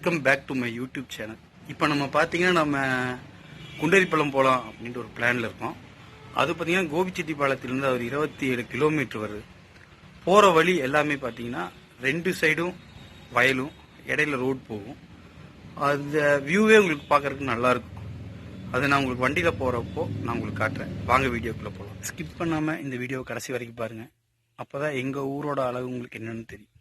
Welcome back to my YouTube channel. இப்போ நம்ம பார்த்தீங்கன்னா நம்ம குண்டரிப்பள்ளம் போகலாம் அப்படின்ட்டு ஒரு பிளானில் இருக்கோம். அது பார்த்தீங்கன்னா கோபிச்செட்டிப்பாளையத்திலேருந்து ஒரு 27 கிலோமீட்டர் வருது. போகிற வழி எல்லாமே பார்த்தீங்கன்னா 2 சைடும் வயலும், இடையில ரோடு போகும். அந்த வியூவே உங்களுக்கு பார்க்கறதுக்கு நல்லாயிருக்கும். அது நான் உங்களுக்கு வண்டியில் போகிறப்போ நான் உங்களுக்கு காட்டுறேன். வாங்க வீடியோக்குள்ளே போகலாம். ஸ்கிப் பண்ணாமல் இந்த வீடியோ கடைசி வரைக்கும் பாருங்கள். அப்போ தான் எங்கள் ஊரோட அழகு உங்களுக்கு என்னென்னு தெரியும்.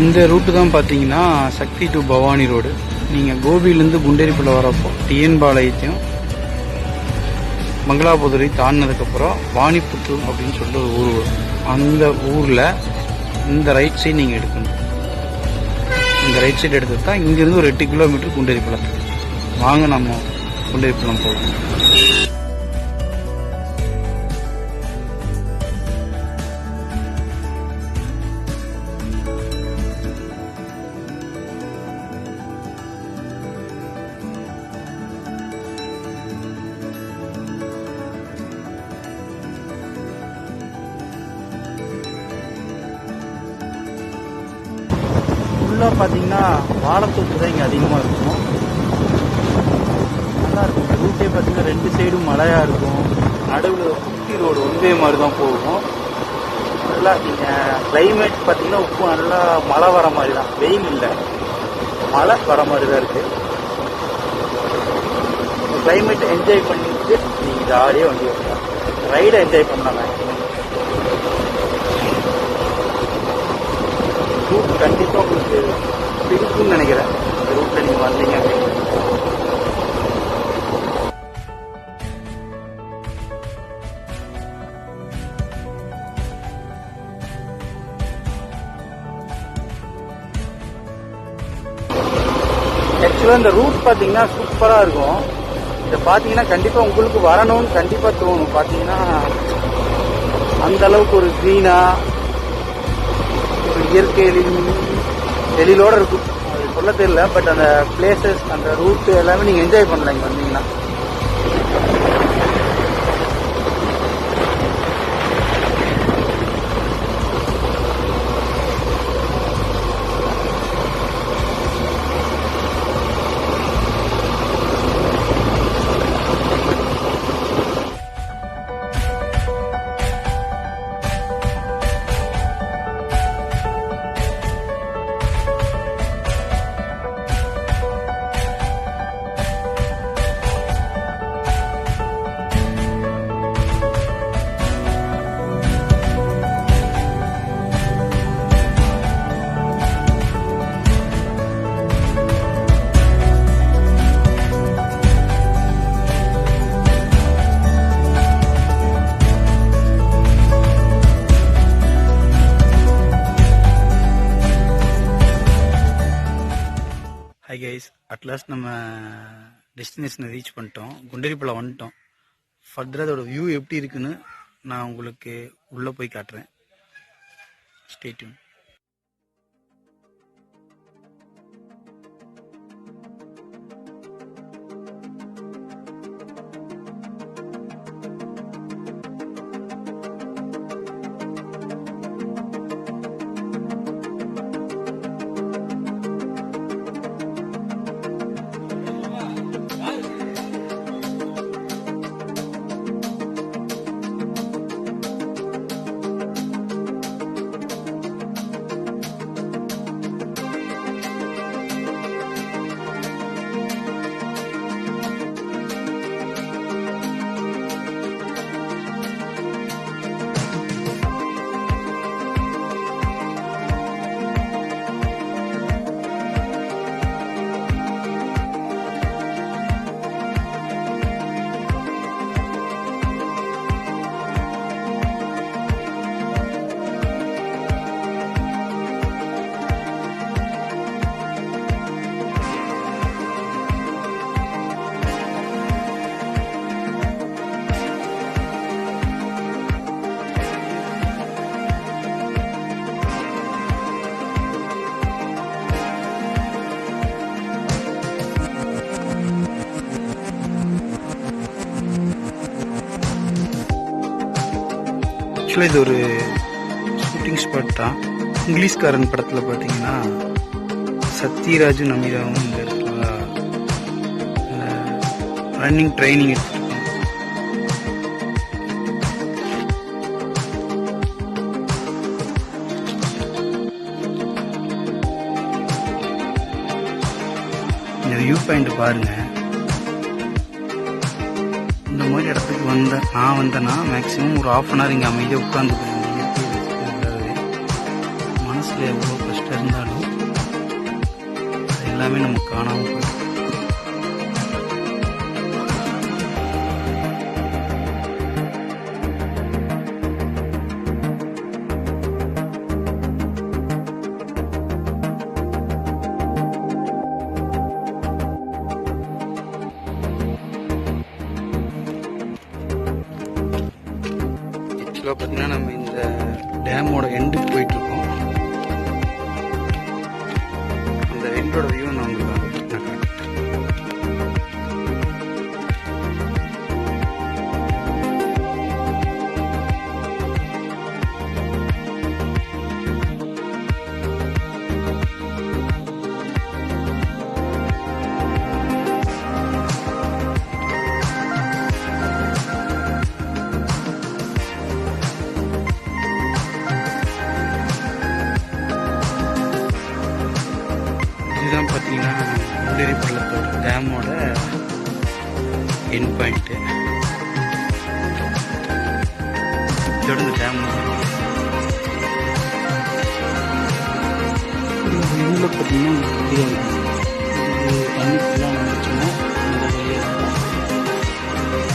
இந்த ரூட்டு தான் பார்த்தீங்கன்னா சக்தி டு பவானி ரோடு. நீங்கள் கோபியிலேருந்து குண்டேரிப்பள்ளம் வரப்போ டிஎன் பாளையத்தையும் மங்களாபுதுரை தாண்டினதுக்கப்புறம் வாணிப்புத்தூர் அப்படின்னு சொல்லிட்டு ஒரு ஊர் வரும். அந்த ஊரில் இந்த ரைட் சைடு நீங்கள் எடுக்கணும். இந்த ரைட் சைடு எடுத்து தான் இங்கேருந்து ஒரு 8 கிலோமீட்டர் குண்டேரிப்பள்ளம். வாங்க நம்ம குண்டேரிப்பள்ளம் போகலாம். ஃபுல்லாக பார்த்தீங்கன்னா வாழைத்தோப்பு தான் இங்கே அதிகமாக இருக்கும். நல்லா இருக்கும். இந்த ரூட்டே பார்த்தீங்கன்னா 2 சைடும் மலையாக இருக்கும். நடுவில் குட்டி ரோடு ஒன்பே மாதிரி தான் போகும். நல்லா நீங்கள் கிளைமேட் பார்த்தீங்கன்னா உப்பு நல்லா மழை வர மாதிரி தான், வெயில் இல்லை, மழை வர மாதிரி தான் இருக்குது. கிளைமேட் என்ஜாய் பண்ணிட்டு நீங்கள் ஜாலியாக வண்டி ஓட்டலாம். ரைடை என்ஜாய் பண்ணலாம். மேக்ஸிமம் ரூட் கண்டிப்பாக உங்களுக்கு பிடிக்கும்னு நினைக்கிறேன். இந்த ரூட்டில் நீங்கள் வந்தீங்க அப்படின்னு. ஆக்சுவலாக இந்த ரூட் பார்த்தீங்கன்னா சூப்பராக இருக்கும். இதை பார்த்தீங்கன்னா கண்டிப்பாக உங்களுக்கு வரணும்னு கண்டிப்பாக தோணும். பார்த்தீங்கன்னா அந்த அளவுக்கு ஒரு க்ரீனாக ஒரு இயற்கை எழிலோடு இருக்கும். அது சொல்ல தெரியல, பட் அந்த பிளேசஸ் அந்த ரூட் எல்லாமே நீங்கள் என்ஜாய் பண்ணலாம் இங்கே வந்தீங்கன்னா. ஹை கைஸ், அட்லாஸ்ட் நம்ம டெஸ்டினேஷனை ரீச் பண்ணிட்டோம். குண்டேரிப்பள்ளம் வந்துட்டோம். ஃபர்தராக அதோட வியூ எப்படி இருக்குன்னு நான் உங்களுக்கு உள்ளே போய் காட்டுறேன். Stay tune. ஆக்சுவலாக இது ஒரு ஷூட்டிங் ஸ்பாட் தான். இங்கிலீஷ்காரன் படத்தில் பார்த்தீங்கன்னா சத்யராஜும் நமிதாவும் இந்த இடத்துல ரன்னிங் ட்ரைனிங் எடுத்துருக்காங்க. இந்த வியூ பாயிண்ட் பாருங்கள். இந்த மாதிரி இடத்துக்கு நான் வந்தேன்னா மேக்ஸிமம் ஒரு 1/2 அன் ஹவர் இங்கே அமைதியாக உட்காந்துக்கிறேன். மனசு மனசில் எவ்வளோ கஷ்டம் இருந்தாலும் அது எல்லாமே நமக்கு காணாமல் போயிடும். பார்த்தீங்கன்னா நம்ம இந்த டேமோட எண்டுக்கு போயிட்டு இருக்கோம். அந்த எண்டோட வியூ நான் உங்களுக்கு காட்டுறேன். இதுதான் பார்த்தீங்கன்னா குண்டேரி பள்ளத்தோட டேமோட எண்ட் பாயிண்ட்டு. இதோட இந்த டேம் இதில் பார்த்தீங்கன்னா இது தண்ணி ஃபுல்லாக வந்துச்சுன்னா இந்த வழியாக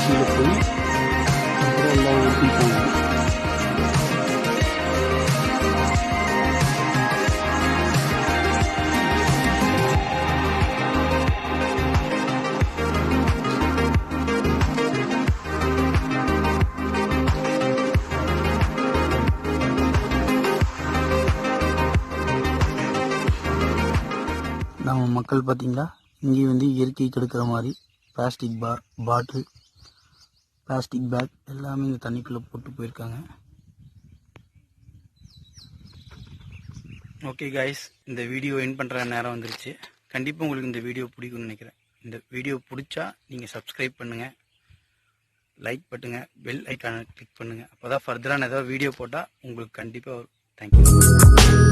கீழே போய் அப்புறம் எல்லா ஊருக்கும் போகும். நம்ம மக்கள் பார்த்திங்களா, இங்கேயும் வந்து இயற்கை கெடுக்கிற மாதிரி பிளாஸ்டிக் பாட்டில் பிளாஸ்டிக் பேக் எல்லாமே இந்த தண்ணிக்குள்ளே போட்டு போயிருக்காங்க. ஓகே காய்ஸ், இந்த வீடியோ எண்ட் பண்ணுற நேரம் வந்துருச்சு. கண்டிப்பாக உங்களுக்கு இந்த வீடியோ பிடிக்கும்னு நினைக்கிறேன். இந்த வீடியோ பிடிச்சா நீங்கள் சப்ஸ்கிரைப் பண்ணுங்கள், லைக் பண்ணுங்கள், பெல் ஐக்கானை கிளிக் பண்ணுங்கள். அப்போ தான் ஃபர்தரான ஏதாவது வீடியோ போட்டால் உங்களுக்கு கண்டிப்பாக வரும். தேங்க்யூ.